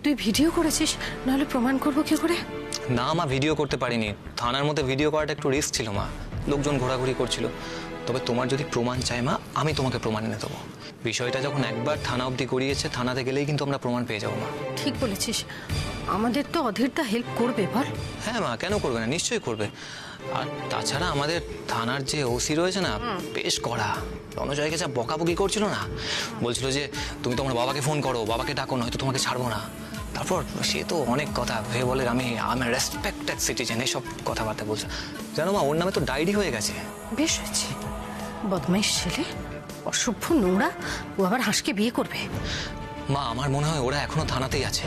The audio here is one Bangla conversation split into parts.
তুই ভিডিও করেছিস, নাহলে প্রমাণ করবো কি করে? না মা, ভিডিও করতে পারিনি। থানার মধ্যে ভিডিও করাটা একটু রিস্ক ছিল মা, লোকজন ঘোরাঘুরি করছিল। তবে তোমার যদি প্রমাণ চাই মা, আমি তোমাকে প্রমাণ এনে দেবো। বিষয়টা যখন একবার থানা অবধি গড়িয়েছে, থানাতে গেলেই কিন্তু আমরা প্রমাণ পেয়ে যাবো মা। ঠিক বলেছিস, আমাদের তো অধীরদা হেল্প করবে বল। হ্যাঁ মা, কেন করবে না, নিশ্চয়ই করবে। আর তাছাড়া আমাদের থানার যে ওসি রয়েছে না, বেশ কড়া। রণজয়কে যা বকাবকি করছিল না, বলছিল যে তুমি তোমার বাবাকে ফোন করো, বাবাকে ডাকো, নয়তো তোমাকে ছাড়বো না। তারপর সে তো অনেক কথা ভেবে বলে আমি রেসপেক্টেড সিটিজেন, এসব কথাবার্তা বলছে। জানো মা, ওর নামে তো ডায়েরি হয়ে গেছে। বেশ হয়েছে, বদমাইশ ছেলে, অসভ্য নোংরা, ও আবার হাঁসকে বিয়ে করবে। মা, আমার মনে হয় ওরা এখনো থানাতেই আছে,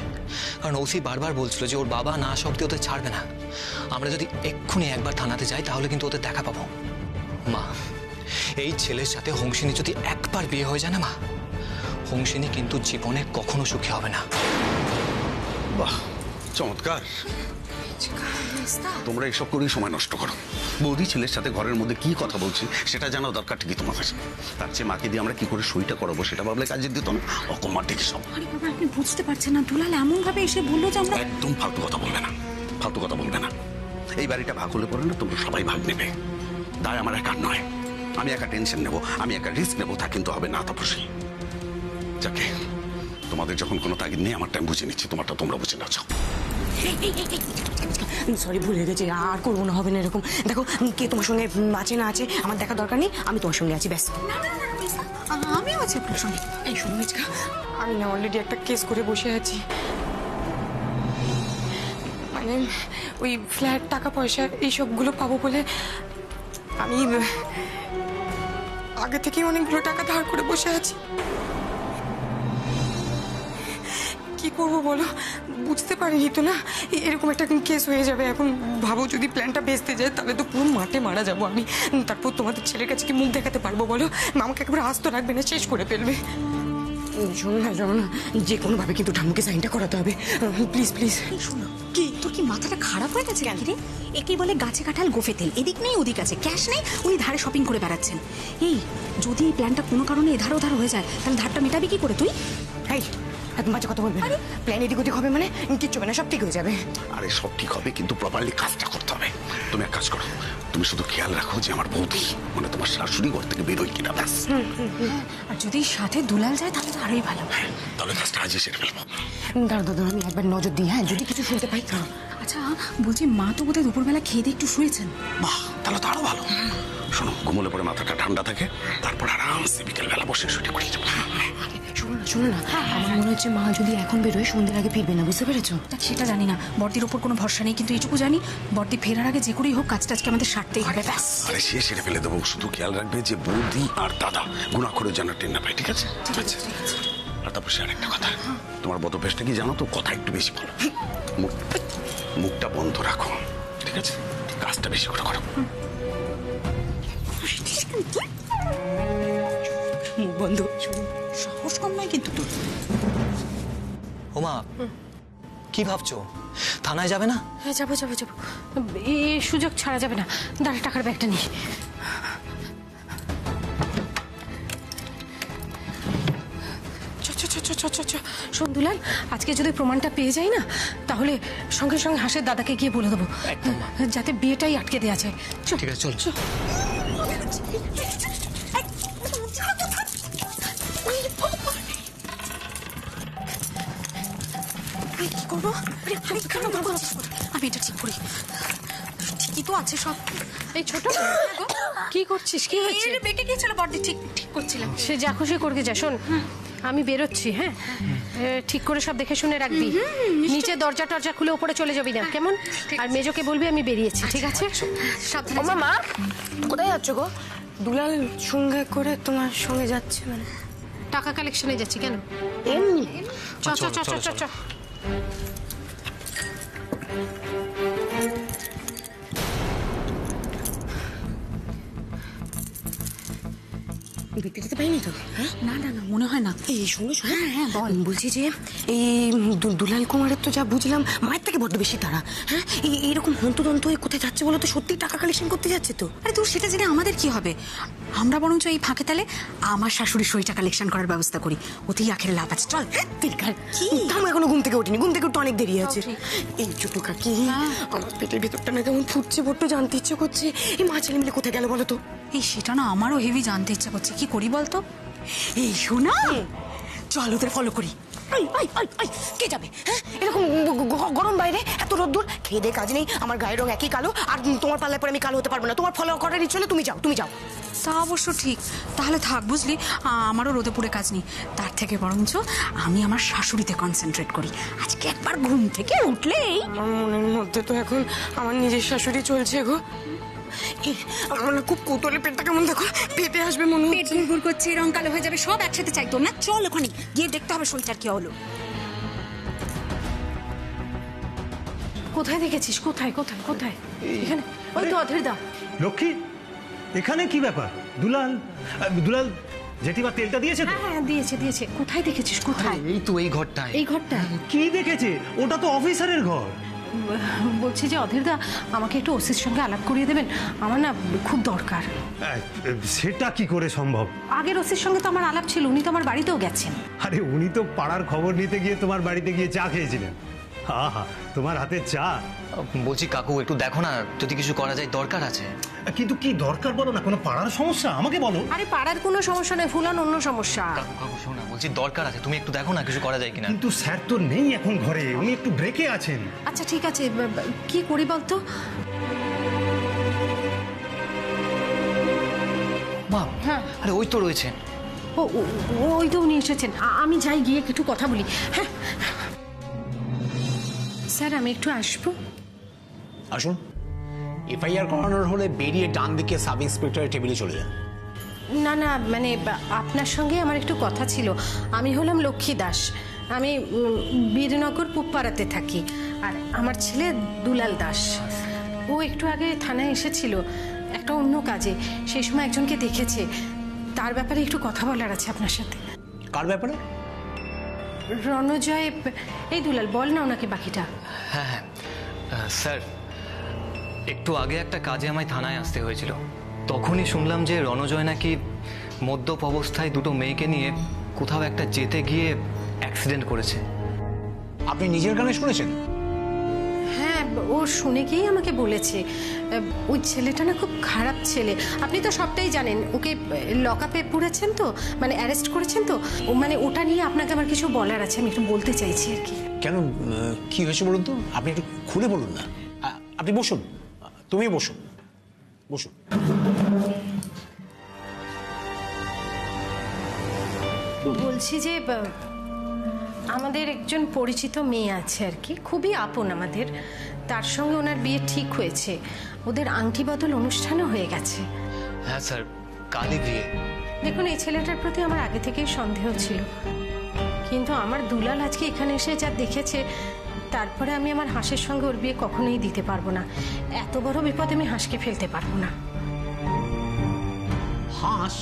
কারণ ওসি বারবার বলছিল যে ওর বাবা না আসা অব্দি ওদের ছাড়বে না। আমরা যদি এক্ষুনি একবার থানাতে যাই, তাহলে কিন্তু ওদের দেখা পাবো। মা, এই ছেলের সাথে হংসিনী যদি একবার বিয়ে হয়ে যায় না মা, হংসিনী কিন্তু জীবনে কখনো সুখী হবে না। বাহ, চমৎকার। তোমরা এসব করেই সময় নষ্ট করো। বৌদি ছেলের সাথে ঘরের মধ্যে কি কথা বলছি সেটা জানা দরকার ঠিকই তোমার কাছে। তার চেয়ে মাকে দিয়ে আমরা কি করে সইটা করাবো সেটা ভাবলে কাজে দিত না। অকম্মার ঠিকই সব। আরে বাবা, আপনি বুঝতে পারছেন না, দুলাল এমন ভাবে এসে বললো যে আমরা... একদম ফালতু কথা বলবে না, ফালতু কথা বলবে না। এই বাড়িটা ভাগ হলে পরে না তোমরা সবাই ভাগ নেবে। দায় আমার একার নয়, আমি একা টেনশন নেবো, আমি একা রিস্ক নেবো, তা কিন্তু হবে না তাপসী। যাকে তোমাদের যখন কোনো তাগিদ নেই, আমারটা আমি বুঝে নিচ্ছি, তোমারটা তোমরা বুঝে নাও। সরি, ভুলে গেছি, আর করবো না, হবে না এরকম। দেখো, কে তোমার সঙ্গে আছে না আছে আমার দেখা দরকার নেই, আমি তোমার সঙ্গে আছি, ব্যাস। আমিও আছি আপনার সঙ্গে। এই শোনো মিচকা, আমি না অলরেডি একটা কেস করে বসে আছি। মানে ওই ফ্ল্যাট, টাকা পয়সা এইসবগুলো পাবো বলে আমি আগে থেকেই অনেকগুলো টাকা ধার করে বসে আছি। কি করবো বলো, বুঝতে পারিনি তো না এরকম একটা কেস হয়ে যাবে। এখন ভাবো যদি প্ল্যানটা বেচতে যায়, তাহলে তো পুরো মাঠে মারা যাবো আমি। তারপর তোমাদের ছেলের কাছে কি মুখ দেখাতে পারবো বলো? আমাকে একবার আস্ত রাখবে না, শেষ করে ফেলবে। শোনো না, যে কোনোভাবে কিন্তু ঠাম্মুকে সাইনটা করাতে হবে, প্লিজ প্লিজ। শোনো, কি তোর কি মাথাটা খারাপ হয়ে গেছে নাকি রে? একেই বলে গাছে কাঁঠাল গোফে তেল, এদিক নেই ওদিক আছে, ক্যাশ নেই, উনি ধারে শপিং করে বেড়াচ্ছেন। এই যদি এই প্ল্যানটা কোনো কারণে এধার ওধার হয়ে যায়, তাহলে ধারটা মেটাবি কি করে তুই? এই একদম বাজে কথা বলবে না। প্ল্যান এদিক ওদিক হবে মানে কিচ্ছু হবে না, সব ঠিক হয়ে যাবে। আরে সব ঠিক হবে, কিন্তু প্রপারলি কাজটা করতে হবে। তুমি এক কাজ করো, তুমি শুধু খেয়াল রাখো যে আমার বৌদি মানে তোমার শাশুড়ি ঘর থেকে বেরোয় কিনা, ব্যাস। আর যদি সাথে দুলাল যায়, তাহলে তো আরোই ভালো। তাহলে কাজটা আজই সেরে ফেলবো। দাঁড়া, আমি একবার নজর দিই, হ্যাঁ, যদি কিছু শুনতে পাই। আচ্ছা বলছি, মা তো বোধহয় দুপুরবেলা খেয়ে দিয়ে একটু শুয়েছেন। বাহ, তাহলে তো আরো ভালো। শোনো, ঘুমোলে পরে মাথাটা ঠান্ডা থাকে, তারপর আরামসে বিকেলবেলা বসে শুটে করে যাবো। শোনো না, আমার মনে হচ্ছে মা যদি এখন বেরোয় সন্ধ্যের আগে ফিরবে না, বুঝতে পেরেছো? সেটা জানি না, বর্দির ওপর কোনো ভরসা নেই, কিন্তু এইটুকু জানি বর্দি ফেরার আগে যে করেই হোক কাজটা আজকে আমাদের সারতেই হবে, ব্যাস। আরে সে সেরে ফেলে দেবো, শুধু খেয়াল রাখবে যে বৌদি আর দাদা গুণা করে যেন টেন না পায়, ঠিক আছে? ঠিক আছে। আর তারপর সে আরেকটা কথা, তোমার বদভ্যাসটা কি জানো তো? কথা একটু বেশি বলো, মুখটা বন্ধ রাখো, ঠিক আছে? কাজটা বেশি করে করো। মুখ বন্ধ, সাহস কম নয় কিন্তু তোর। ওমা, কি ভাবছো, থানায় যাবে না? হ্যাঁ, যাবো। এই সুযোগ ছাড়া যাবে না। দাঁড়া, টাকার ব্যাগটা নিই। শোন দুলাল, আজকে যদি প্রমাণটা পেয়ে যাই না, তাহলে সঙ্গে সঙ্গে হাঁসের দাদাকে গিয়ে বলে দেবো, যাতে বিয়েটাই আটকে দেওয়া যায়। ঠিক আছে, চল। কি করবো? আমি এটা ঠিক করি, ঠিকই তো আছে সব। এই ছোট, কি করছিস? কি হয়েছে? বেঁকে গিয়েছিল বর্দি, ঠিক করছিলাম। সে যা খুশি করবে যা। শোন, আমি বেরোচ্ছি, হ্যাঁ, ঠিক করে সব দেখে শুনে রাখবি। নিচে দরজা টরজা খুলে উপরে চলে যাবি না, কেমন? আর মেজোকে বলবি আমি বেরিয়েছি, ঠিক আছে? সাবধানে। মা, কোথায় যাচ্ছ গো? দুলাল সঙ্গে করে তোমার সঙ্গে যাচ্ছে মানে? টাকা কালেকশনে যাচ্ছি। কেন? এমনি। চ। বিক্রি দিতে পাইনি তো? হ্যাঁ, না না না, মনে হয় না। এই শোনো শোনো, হ্যাঁ, হ্যাঁ, বল। বলছি যে এই দুলাল কুমারের তো যা বুঝলাম মায়ের থেকে বড্ড বেশি তারা। হ্যাঁ, এইরকম হন্তদন্ত হয়ে কোথায় যাচ্ছে বলো তো? সত্যি টাকা কালেকশন করতে যাচ্ছে তো? আরে তোর সেটা জেনে আমাদের কি হবে? আমরা বরঞ্চ এই ফাঁকে তালে আমার শাশুড়ি সইটা কালেকশন করার ব্যবস্থা করি, ওতেই আখের লাভ আছে। চল। কি থামো, এখনো ঘুম থেকে উঠিনি, ঘুম থেকে উঠতে অনেক দেরি আছে। এই ছোট কাকি, আমার পেটের ভেতরটা না কেমন ফুটছে, বড্ড জানতে ইচ্ছে করছে এই মা ছেলে মিলে কোথায় গেল বলো তো? এই সেটা না আমারও হেভি জানতে ইচ্ছা করছে, কি করি বলতো? এই শোনা, চল ওদের ফলো করি। কে যাবে? হ্যাঁ, এরকম গরম বাইরে, এত রোদ্দুর, খেয়ে দে কাজ নেই, আমার গায়ের রং একই কালো, আর তোমার পাল্লায় পরে আমি কালো হতে পারবো না। তোমার ফলো করার ইচ্ছে হলে তুমি যাও, তুমি যাও। তা অবশ্য ঠিক, তাহলে থাক বুঝলি, আমারও রোদে পুড়ে কাজ নেই। তার থেকে বরঞ্চ আমি আমার শাশুড়িতে কনসেন্ট্রেট করি। আজকে একবার ঘুম থেকে উঠলেই আমার মনের মধ্যে তো এখন আমার নিজের শাশুড়ি চলছে গো। আমার না খুব কোতলে পেটটা কেমন দেখো পেটে আসবে মনে পেট হচ্ছে। ঘুরঘুর করছে, রং কালো হয়ে যাবে, সব একসাথে চাই তোর না? চল ওখানে গিয়ে দেখতে হবে শরীরটার কি হলো। কোথায় দেখেছিস? কোথায় কোথায় কোথায়? এখানে? ওই তো অধীর দা। লক্ষ্মী, এখানে কি ব্যাপার? দুলাল দুলাল জেঠিমা তেলটা দিয়েছে তো? হ্যাঁ হ্যাঁ দিয়েছে দিয়েছে। কোথায় দেখেছিস? কোথায়? এই তো এই ঘরটায়। এই ঘরটায়? কি দেখেছে? ওটা তো অফিসারের ঘর। বলছি যে অধীর দা, আমাকে একটু ওসির সঙ্গে আলাপ করিয়ে দেবেন, আমার না খুব দরকার। সেটা কি করে সম্ভব? আগের ওসির সঙ্গে তো আমার আলাপ ছিল, উনি তো আমার বাড়িতেও গেছেন। আরে উনি তো পাড়ার খবর নিতে গিয়ে তোমার বাড়িতে গিয়ে চা খেয়েছিলেন। আহা, তোমার হাতে চা। বলছি কাকু একটু দেখো না, যদি কিছু করা যায়, দরকার আছে। কিন্তু কি দরকার বলো না? কোনো পাড়ার সমস্যা আমাকে বলো। আরে পাড়ার কোনো সমস্যা নেই, ফুলান অন্য সমস্যা। কাকু কাকু শোনো না, বলছি দরকার আছে, তুমি একটু দেখো না কিছু করা যায় কিনা। কিন্তু স্যার তো নেই এখন ঘরে, উনি একটু ব্রেকে আছেন। আচ্ছা ঠিক আছে, কি করি বলতো? বাপ, হ্যাঁ। আরে ওই তো রয়েছেন। ওই তো উনি এসেছেন, আমি যাই গিয়ে একটু কথা বলি। হ্যাঁ স্যার, আমি একটু আসবো। আসুন। এফআইআর করানোর হলে বেরিয়ে ডান দিকে সাব ইন্সপেক্টরের টেবিলে চলে যান। না না, মানে আপনার সঙ্গে আমার একটু কথা ছিল। আমি হলাম লক্ষ্মী দাস, আমি বীরনগর পুবপাড়াতে থাকি, আর আমার ছেলে দুলাল দাস। ও একটু আগে থানায় এসেছিল একটা অন্য কাজে, সেই সময় একজনকে দেখেছে, তার ব্যাপারে একটু কথা বলার আছে আপনার সাথে। কার ব্যাপারে? রণজয়। এই দুলাল, বল না ওনাকে বাকিটা। হ্যাঁ হ্যাঁ স্যার, একটু আগে একটা কাজে আমায় থানায় আসতে হয়েছিল। তখনই শুনলাম যে রণজয় নাকি মদ্যপ অবস্থায় দুটো মেয়েকে নিয়ে কোথাও একটা যেতে গিয়ে অ্যাক্সিডেন্ট করেছে। আপনি নিজের কানে শুনেছেন? হ্যাঁ, ও শুনে গিয়েই আমাকে বলেছে। ওই ছেলেটা না খুব খারাপ ছেলে, আপনি তো সবটাই জানেন। ওকে লকআপে পুরেছেন তো, মানে অ্যারেস্ট করেছেন তো, মানে ওটা নিয়ে আপনাকে আমার কিছু বলার আছে, আমি একটু বলতে চাইছি আর কি। কেন, কি হয়েছে বলুন তো? আপনি একটু খুলে বলুন না। আপনি বসুন, তুমি বসুন, বসুন। বলছি যে আমাদের একজন পরিচিত মেয়ে আছে আর কি, খুবই আপন আমাদের, তার সঙ্গে ওনার বিয়ে ঠিক হয়েছে, ওদের আংটি বদল অনুষ্ঠানও হয়ে গেছে। হ্যাঁ স্যার, কালই বিয়ে। দেখুন, এই ছেলেটার প্রতি আমার আগে থেকেই সন্দেহ ছিল, কিন্তু আমার দুলাল আজকে এখানে এসে যা দেখেছে, তারপরে আমি আমার হাঁসের সঙ্গে ওর বিয়ে কখনোই দিতে পারবো না। এত বড় বিপদে আমি হাঁসকে ফেলতে পারবো না। হাঁস?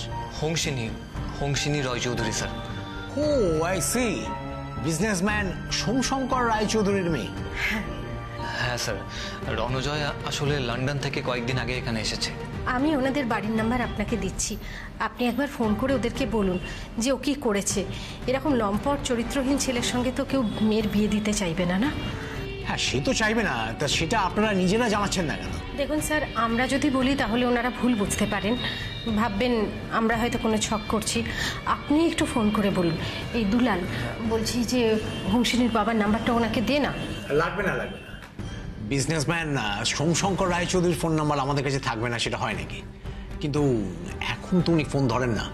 Hansini Roychowdhury sir. Oh I see, businessman Somshankar রায়চৌধুরীর মেয়ে। হ্যাঁ স্যার, রণজয় আসলে লন্ডন থেকে কয়েকদিন আগে এখানে এসেছে। আমি ওনাদের বাড়ির নাম্বার আপনাকে দিচ্ছি, আপনি একবার ফোন করে ওদেরকে বলুন যে ও কি করেছে। এরকম লম্পট চরিত্রহীন ছেলের সঙ্গে তো কেউ মেয়ের বিয়ে দিতে চাইবে না, না? হ্যাঁ, সে তো চাইবে না, তা সেটা আপনারা নিজেরা জানাচ্ছেন না কেন? দেখুন স্যার, আমরা যদি বলি তাহলে ওনারা ভুল বুঝতে পারেন, ভাববেন আমরা হয়তো কোনো ছক করছি। আপনি একটু ফোন করে বলুন। এই দুলাল, বলছি যে হংসিনীর বাবার নাম্বারটা ওনাকে দে না। লাগবে না, লাগবে না। বিজনেসম্যান সোমশঙ্কর রায়চৌধুরীর ফোন নাম্বার আমাদের কাছে থাকবে না সেটা হয় নাকি? কিন্তু এখন তো উনি ফোন ধরেন না।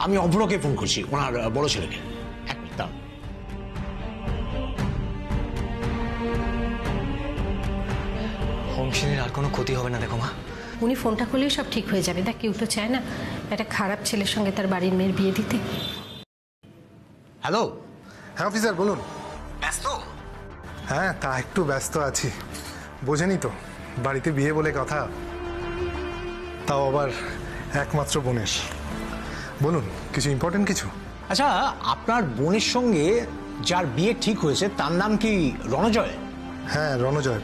আমি অভ্রকে ফোন করছি, ওনার বড় ছেলেকে। এক মিনিট দাঁড়ান। হংসিনীর আর কোনো ক্ষতি হবে না দেখো মা। উনি ফোনটা করলেই সব ঠিক হয়ে যাবে। দেখ, কেউ তো চায় না একটা খারাপ ছেলের সঙ্গে তার বাড়ির মেয়ের বিয়ে দিতে। হ্যালো। হ্যাঁ অফিসার বলুন। ব্যস্ত? হ্যাঁ, তা একটু ব্যস্ত আছি, বোঝেনি তো, বাড়িতে বিয়ে বলে কথা, তাও আবার একমাত্র বোনের। বলুন, কিছু ইম্পর্টেন্ট কিছু? আচ্ছা, আপনার বোনের সঙ্গে যার বিয়ে ঠিক হয়েছে তার নাম কি রণজয়? হ্যাঁ, রণজয়।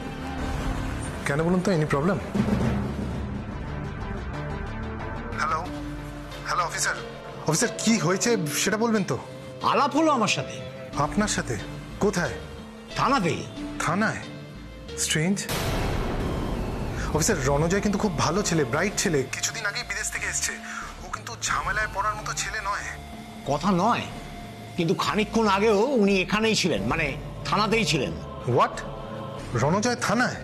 কেন বলুন তো, any problem? Hello hello officer, officer কি হয়েছে সেটা বলবেন তো? আলাপ হলো আমার সাথে। আপনার সাথে? কোথায়? থানাতে। থানায়? স্ট্রেঞ্জ। অফিসার, রণজয় কিন্তু খুব ভালো ছেলে, ব্রাইট ছেলে, কিছুদিন আগেই বিদেশ থেকে এসছে। ও কিন্তু ঝামেলায় পড়ার মতো ছেলে নয়। কথা নয়, কিন্তু খানিকক্ষণ আগেও উনি এখানেই ছিলেন, মানে থানাতেই ছিলেন। হোয়াট? রণজয় থানায়?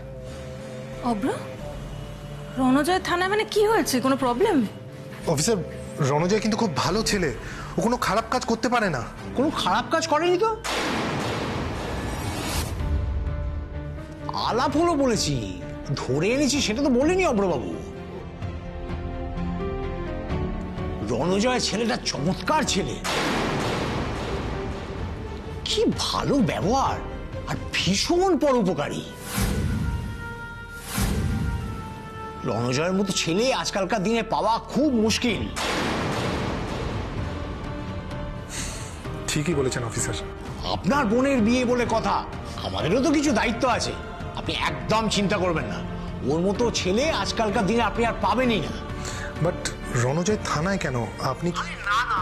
অব্র, রণজয় থানায় মানে কি হয়েছে? কোনো প্রবলেম? অফিসার, রণজয় কিন্তু খুব ভালো ছেলে, ও কোনো খারাপ কাজ করতে পারে না। কোনো খারাপ কাজ করেনি তো? আলাপ হলো বলেছি, ধরে এনেছি সেটা তো বলিনি অব্রবাবু। রণজয় ছেলেটা চমৎকার ছেলে, কি ভালো ব্যবহার আর ভীষণ পরোপকারী। রণজয়ের মতো ছেলে আজকালকার দিনে পাওয়া খুব মুশকিল। ঠিকই বলেছেন অফিসার। আপনার বোনের বিয়ে বলে কথা, আমাদেরও তো কিছু দায়িত্ব আছে। আপনি একদম চিন্তা করবেন না, ওর মতো ছেলে আজকালকার দিনে আপনি আর পাবেনই না। বাট রণজয় থানায় কেন? আপনি না না,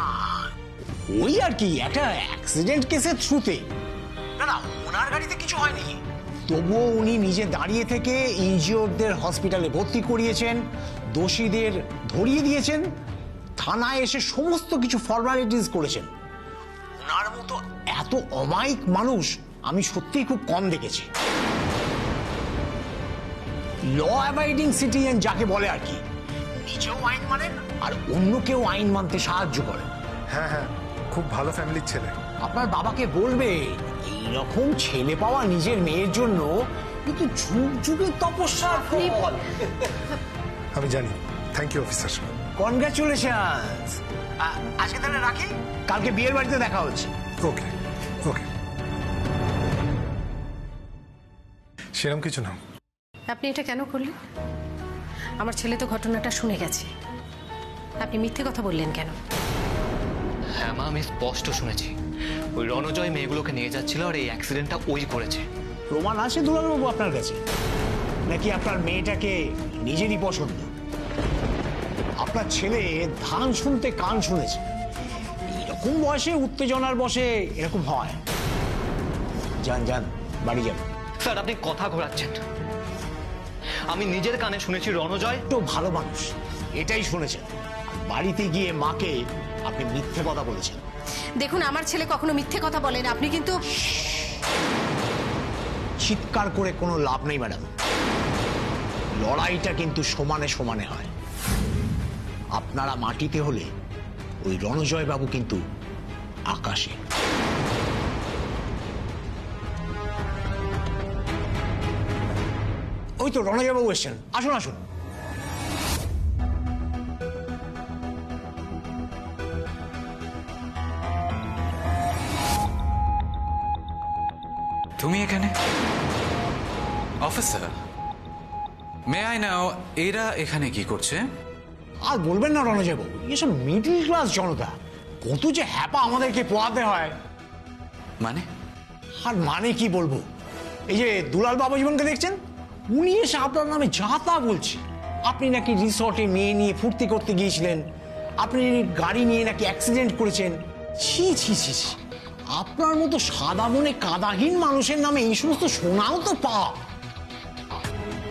ওই আর কি একটা অ্যাক্সিডেন্ট কেসের থ্রুতে। না না, ওনার গাড়িতে কিছু হয়নি, তবুও উনি নিজে দাঁড়িয়ে থেকে ইনজিওরদের হসপিটালে ভর্তি করিয়েছেন, দোষীদের ধরিয়ে দিয়েছেন, থানায় এসে সমস্ত কিছু ফর্মালিটিস করেছেন। ওনার মতো এত অমায়িক মানুষ আমি সত্যিই খুব কম দেখেছি। ল অ্যাবাইডিং সিটিজেন যাকে বলে আর কি, নিজেও আইন মানেন আর অন্যকেও আইন মানতে সাহায্য করেন। হ্যাঁ হ্যাঁ, খুব ভালো ফ্যামিলির ছেলে। আপনার বাবাকে বলবে এইরকম ছেলে পাওয়া নিজের মেয়ের জন্য কিন্তু যুগ যুগের তপস্যার ফল। আমি জানি। Thank you officer. কনগ্রাচুলেশনস। আজকে তাহলে রাখি, কালকে বিয়ের বাড়িতে দেখা হচ্ছে। ওকে ওকে। সেরকম কিছু না। আপনি এটা কেন করলেন? আমার ছেলে তো ঘটনাটা শুনে গেছে, আপনি মিথ্যে কথা বললেন কেন? হ্যাঁ মা, আমি স্পষ্ট শুনেছি ওই রণজয় মেয়েগুলোকে নিয়ে যাচ্ছিল আর এই অ্যাক্সিডেন্টটা ওই করেছে। প্রমাণ আছে দুলালবাবু আপনার কাছে, নাকি আপনার মেয়েটাকে নিজেরই পছন্দ? আপনার ছেলে ধান শুনতে কান শুনেছে। এরকম বয়সে উত্তেজনার বসে এরকম হয়। যান যান, বাড়ি যান। স্যার, আপনি কথা ঘোরাচ্ছেন। আমি নিজের কানে শুনেছি রণজয় তো ভালো মানুষ, এটাই শুনেছেন। বাড়িতে গিয়ে মাকে আপনি মিথ্যে কথা বলেছেন। দেখুন, আমার ছেলে কখনো মিথ্যে কথা বলে না, আপনি কিন্তু। চিৎকার করে কোনো লাভ নেই ম্যাডাম, লড়াইটা কিন্তু সমানে সমানে হয়। আপনারা মাটিতে হলে ওই রণজয় বাবু কিন্তু আকাশে। ওই তো রণজয় বাবু এসছেন, আসুন আসুন। তুমি এখানে? অফিসার, মে আই নাও এরা এখানে কি করছে? আর বলবেন না রণজয় বাবু, এসব মিডল ক্লাস জনতা, কত যে হ্যাপা আমাদেরকে পোহাতে হয়। মানে? আর মানে কি বলবো, এই যে দুলাল বাবু জীবনকে দেখছেন, উনি এসে আপনার নামে যা তা বলছে। আপনি নাকি রিসর্টে মেয়ে নিয়ে ফুর্তি করতে গিয়েছিলেন, আপনি গাড়ি নিয়ে নাকি অ্যাক্সিডেন্ট করেছেন। ছি ছি ছি ছি, আপনার মতো সাদা মনে কাদাহীন মানুষের নামে এই সমস্ত শোনাও তো পাপ।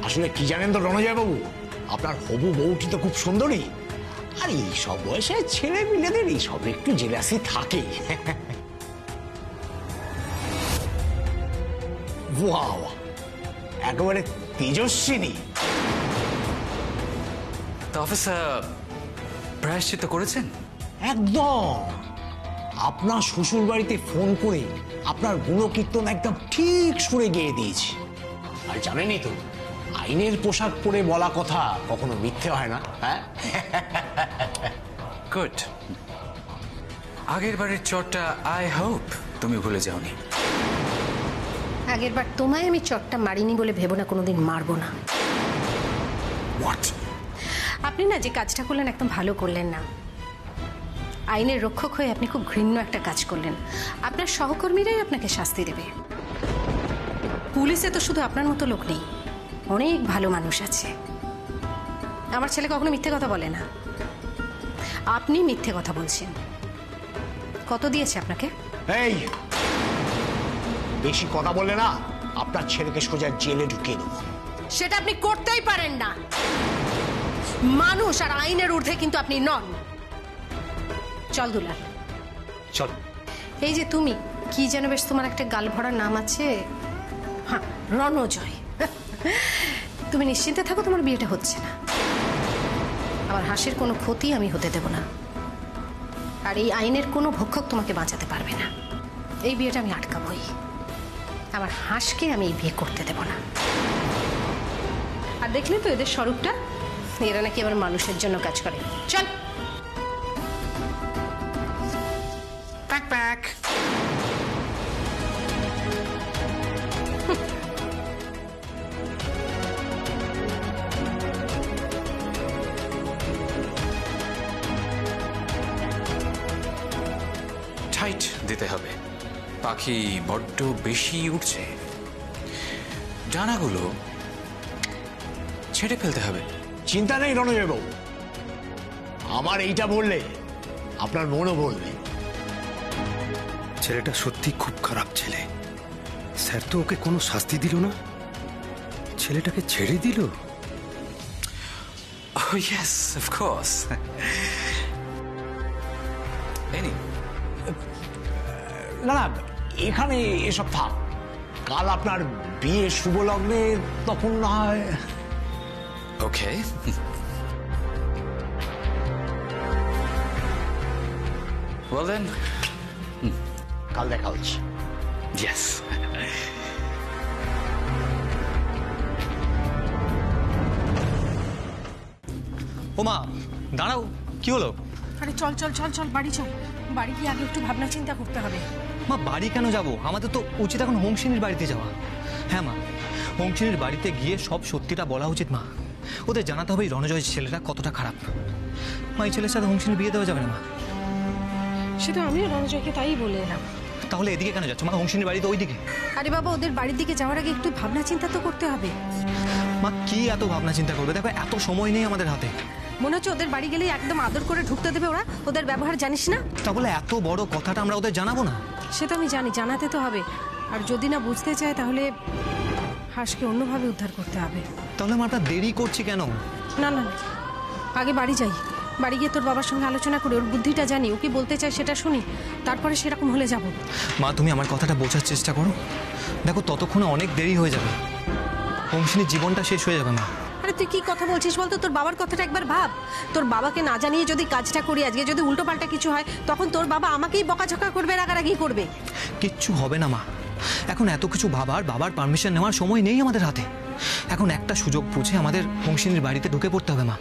আসলে কি জানেন তো রণজয় বাবু, আপনার হবু বউটি তো খুব সুন্দরী, আর এইসব বয়সে ছেলে মেয়েদের এইসব একটু জেলাসি থাকে। ওয়াও, একেবারে তেজস্বিনী। তা অফিসার, প্রায়শ্চিত্ত করেছেন? একদম। আপনার শ্বশুর বাড়িতে ফোন করে আপনার গুণকীর্তন একদম ঠিক সুরে গেয়ে দিয়েছি। আর জানেনই তো, আইনের পোশাক পরে বলা কথা কখনো মিথ্যে হয় না। হ্যাঁ, গুড। আগের বারের চটটা আই হোপ তুমি ভুলে যাওনি। আগের বার তোমায় আমি চটটা মারিনি বলে ভেবো না, কোনোদিন মারবো না। হোয়াট? আপনি না যে কাজটা করলেন একদম ভালো করলেন না। আইনের রক্ষক হয়ে আপনি খুব ঘৃণ্য একটা কাজ করলেন। আপনার সহকর্মীরাই আপনাকে শাস্তি দেবে। পুলিশে তো শুধু আপনার মতো লোক নেই, অনেক ভালো মানুষ আছে। আমার ছেলে কখনো মিথ্যে কথা বলে না। আপনি মিথ্যে কথা বলছেন। কত দিয়েছে আপনাকে? এই বেশি কথা বললে না আপনার ছেলেকে সোজা জেলে ঢুকিয়ে দেবো। সেটা আপনি করতেই পারেন না। মানুষ আর আইনের ঊর্ধ্বে কিন্তু আপনি নন। চল দুলাল, চল। এই যে তুমি, কি যেন বেশ তোমার একটা গাল ভরা নাম আছে, হ্যাঁ, রণজয়। তুমি নিশ্চিন্তে থাকো, তোমার বিয়েটা হচ্ছে না। আমার হাসির কোনো ক্ষতি আমি হতে দেব না, আর এই আইনের কোনো ভক্ষক তোমাকে বাঁচাতে পারবে না। এই বিয়েটা আমি আটকাবই। আমার হাঁসকে আমি এই বিয়ে করতে দেব না। আর দেখলে তো এদের স্বরূপটা, এরা নাকি আবার মানুষের জন্য কাজ করে। চল। Pack pack. টাইট দিতে হবে, পাখি বড্ড বেশি উঠছে। ডানাগুলো ছেড়ে ফেলতে হবে। চিন্তা নেই রণজয় বাবু, আমার এইটা বললে আপনার মনও বলবে। ছেলেটা সত্যি খুব খারাপ ছেলে। স্যার তো ওকে কোনো শাস্তি দিল না, ছেলেটাকে ছেড়ে দিল। Oh yes, of course. Any? না না, এখানে এসব থাক। কাল আপনার বিয়ে শুভ লগ্নে, তখন না হয়। Okay. Well then, কাল দেখা হচ্ছে। yes. ও মা, দাঁড়াও, কি হলো? আরে চল চল চল চল, বাড়ি চল। বাড়ি গিয়ে আগে একটু ভাবনা চিন্তা করতে হবে। মা, বাড়ি কেন যাব? আমাদের তো উচিত এখন হোমসিনীর বাড়িতে যাওয়া। হ্যাঁ মা, হোমসিনীর বাড়িতে গিয়ে সব সত্যিটা বলা উচিত মা। ওদের জানাতে হবে এই রণজয় ছেলেটা কতটা খারাপ। মা, এই ছেলের সাথে হোমসিনীর বিয়ে দেওয়া যাবে না মা। সেটা আমিও রণজয়কে তাই বলে এলাম। তাহলে এদিকে কেন যাচ্ছ মা? হোমসিনীর বাড়ি তো ওইদিকে। আরে বাবা, ওদের বাড়ির দিকে যাওয়ার আগে একটু ভাবনা চিন্তা তো করতে হবে। মা, কি এত ভাবনা চিন্তা করবে? দেখো, এত সময় নেই আমাদের হাতে। মনে হচ্ছে ওদের বাড়ি গেলেই একদম আদর করে ঢুকতে দেবে ওরা? ওদের ব্যবহার জানিস না? তা বলে এত বড় কথাটা আমরা ওদের জানাবো না? সে তো আমি জানি, জানাতে তো হবে। আর যদি না বুঝতে চায় তাহলে হাঁসকে অন্যভাবে উদ্ধার করতে হবে। তাহলে আমরা দেরি করছি কেন? না না না, আগে বাড়ি যাই। বাড়ি গিয়ে তোর বাবার সঙ্গে আলোচনা করে ওর বুদ্ধিটা জানি, ও কি বলতে চায় সেটা শুনি, তারপরে সেরকম হলে যাব। মা, তুমি আমার কথাটা বোঝার চেষ্টা করো। দেখো, ততক্ষণে অনেক দেরি হয়ে যাবে, হোমসিনীর জীবনটা শেষ হয়ে যাবে মা। আরে তুই কি কথা বলছিস বলতো? তোর বাবার কথাটা একবার ভাব। তোর বাবাকে না জানিয়ে যদি কাজটা করি, আজকে যদি উল্টো পাল্টা কিছু হয়, তখন তোর বাবা আমাকেই বকাঝকা করবে, রাগারাগি করবে। কিচ্ছু হবে না মা। এখন এত কিছু ভাবার, বাবার পারমিশন নেওয়ার সময় নেই আমাদের হাতে। এখন একটা সুযোগ বুঝে আমাদের হোমসিনীর বাড়িতে ঢুকে পড়তে হবে মা।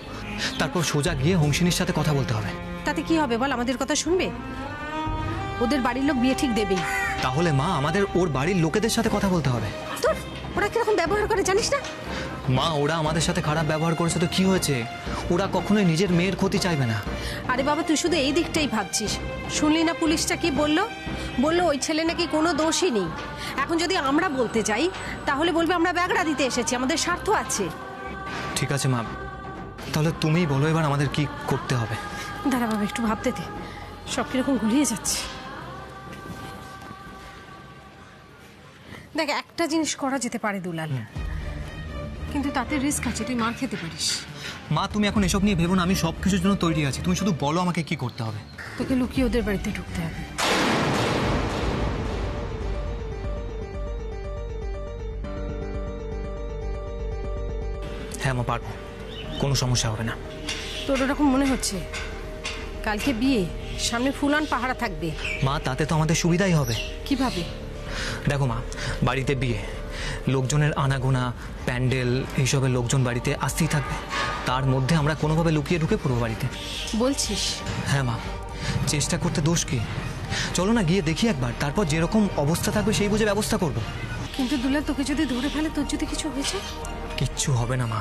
তারপর সোজা গিয়ে হোমসিনীর সাথে কথা বলতে হবে। তাতে কি হবে বল? আমাদের কথা শুনবে? ওদের বাড়ির লোক বিয়ে ঠিক দেবেই। তাহলে মা, আমাদের ওর বাড়ির লোকেদের সাথে কথা বলতে হবে। তোর ওরা কিরকম ব্যবহার করে জানিস না? মা, ওরা আমাদের সাথে খারাপ ব্যবহার করেছে তো কি হয়েছে? ওরা কখনোই নিজের মেয়ের ক্ষতি চাইবে না। আরে বাবা, তুই শুধু এই দিকটাই ভাবছিস। শুনলি না পুলিশটা কি বললো? বললো ওই ছেলে নাকি কোনো দোষই নেই। এখন যদি আমরা বলতে যাই তাহলে বলবে আমরা ব্যাগড়া দিতে এসেছি, আমাদের স্বার্থ আছে। ঠিক আছে মা, তাহলে তুমিই বলো এবার আমাদের কি করতে হবে। দাঁড়া বাবা, একটু ভাবতে দে, সব কিরকম গুলিয়ে যাচ্ছে। দেখ, একটা জিনিস করা যেতে পারে দুলাল, কিন্তু তাতে রিস্ক আছে, তুই মার খেতে পারিস। মা, তুমি এখন এসব নিয়ে ভেবো না, আমি সব কিছুর জন্য তৈরি আছি। তুমি শুধু বলো আমাকে কি করতে হবে। তোকে লুকিয়ে ওদের বাড়িতে ঢুকতে হবে। হ্যাঁ মা, পারবো, কোনো সমস্যা হবে না। তোর ওরকম মনে হচ্ছে? কালকে বিয়ে, সামনে ফুলান পাহারা থাকবে। মা, তাতে তো আমাদের সুবিধাই হবে। কিভাবে? দেখো মা, বাড়িতে বিয়ে, লোকজনের আনাগোনা, প্যান্ডেল, এইসবের লোকজন বাড়িতে আসতেই থাকবে। তার মধ্যে আমরা কোনোভাবে লুকিয়ে ঢুকে পড়বো বাড়িতে। বলছিস? হ্যাঁ মা, চেষ্টা করতে দোষ কি? চলো না গিয়ে দেখি একবার, তারপর যেরকম অবস্থা থাকবে সেই বুঝে ব্যবস্থা করবো। কিন্তু দুলাল, তোকে যদি ধরে ফেলে, তোর যদি কিছু হয়েছে? কিচ্ছু হবে না মা,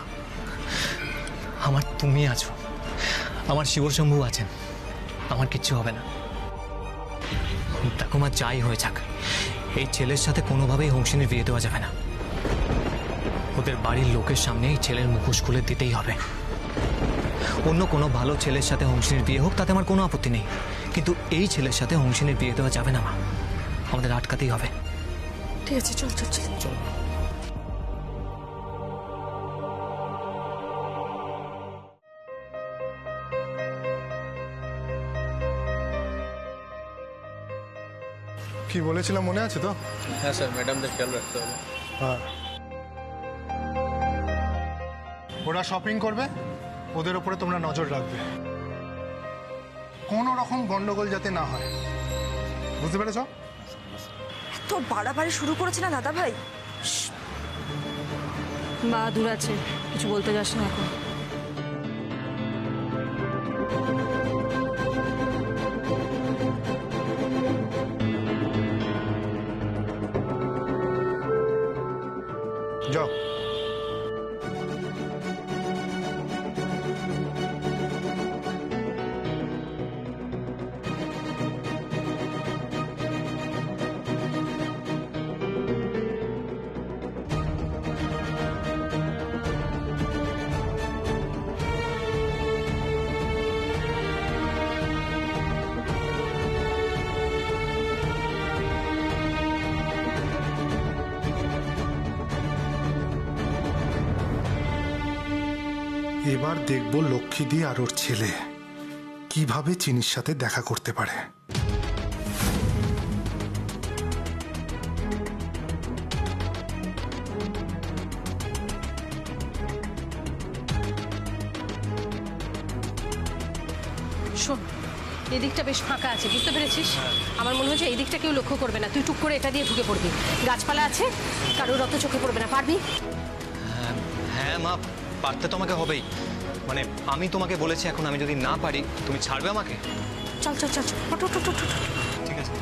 আমার তুমি আছো, আমার শিবশম্ভু আছেন, আমার কিচ্ছু হবে না। দেখো মা, যাই হয়ে যাক, এই ছেলের সাথে কোনোভাবেই হংসিনীর বিয়ে দেওয়া যাবে না। ওদের বাড়ির লোকের সামনে এই ছেলের মুখোশ খুলে দিতেই হবে। অন্য কোনো ভালো ছেলের সাথে হংসিনীর বিয়ে হোক, তাতে আমার কোনো আপত্তি নেই, কিন্তু এই ছেলের সাথে হংসিনীর বিয়ে দেওয়া যাবে না মা। আমাদের আটকাতেই হবে। ঠিক আছে, চল চল চল চল। কি বলেছিলাম মনে আছে তো? হ্যাঁ স্যার, ম্যাডামদের খেয়াল রাখতে হবে। হ্যাঁ, ওরা শপিং করবে, ওদের উপরে তোমরা নজর রাখবে, কোনো রকম গন্ডগোল যাতে না হয়, বুঝতে পেরেছ? তো বাড়াবাড়ি শুরু করেছে না দাদা ভাই? বা দূর আছে, কিছু বলতে যাস না এখন। যাও। এবার দেখব লক্ষ্মীদি আর ওর ছেলে কিভাবে চিনির সাথে দেখা করতে পারে। শোন, এদিকটা বেশ ফাঁকা আছে, বুঝতে পেরেছিস? আমার মনে হচ্ছে এই দিকটা কেউ লক্ষ্য করবে না, তুই টুক করে এটা দিয়ে ঢুকে পড়বি। গাছপালা আছে, কারোর অত চোখে পড়বে না, পারবি? হ্যাঁ মা, পারতে তো আমাকে হবেই। মানে আমি তোমাকে বলেছি, এখন আমি যদি না পারি তুমি ছাড়বে আমাকে? চল চল চল চল, ওঠ, ওঠ, ওঠ, ওঠ, ওঠ। ঠিক আছে।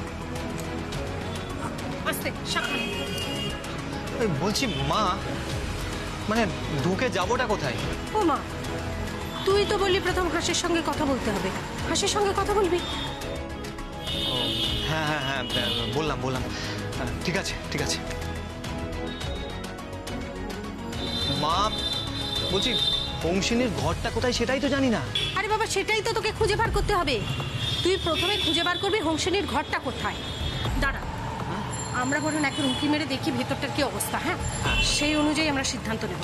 আস্তে, সাবধানে। এই বলছি মা, মানে ঢুকে যাবোটা কোথায়? ও মা, তুই তো বললি প্রথম হাসির সঙ্গে কথা বলতে হবে, হাসির সঙ্গে কথা বলবি। হ্যাঁ হ্যাঁ হ্যাঁ, বললাম বললাম। ঠিক আছে ঠিক আছে। মা বলছি, হংসিনীর ঘরটা কোথায় সেটাই তো জানি না। আরে বাবা, সেটাই তো তোকে খুঁজে বার করতে হবে। তুই প্রথমে খুঁজে বার করবি হংসিনীর ঘরটা কোথায়। দাঁড়া, আমরা বরং এখন উঁকি মেরে দেখি ভেতরটার কি অবস্থা। হ্যাঁ, সেই অনুযায়ী আমরা সিদ্ধান্ত নেব।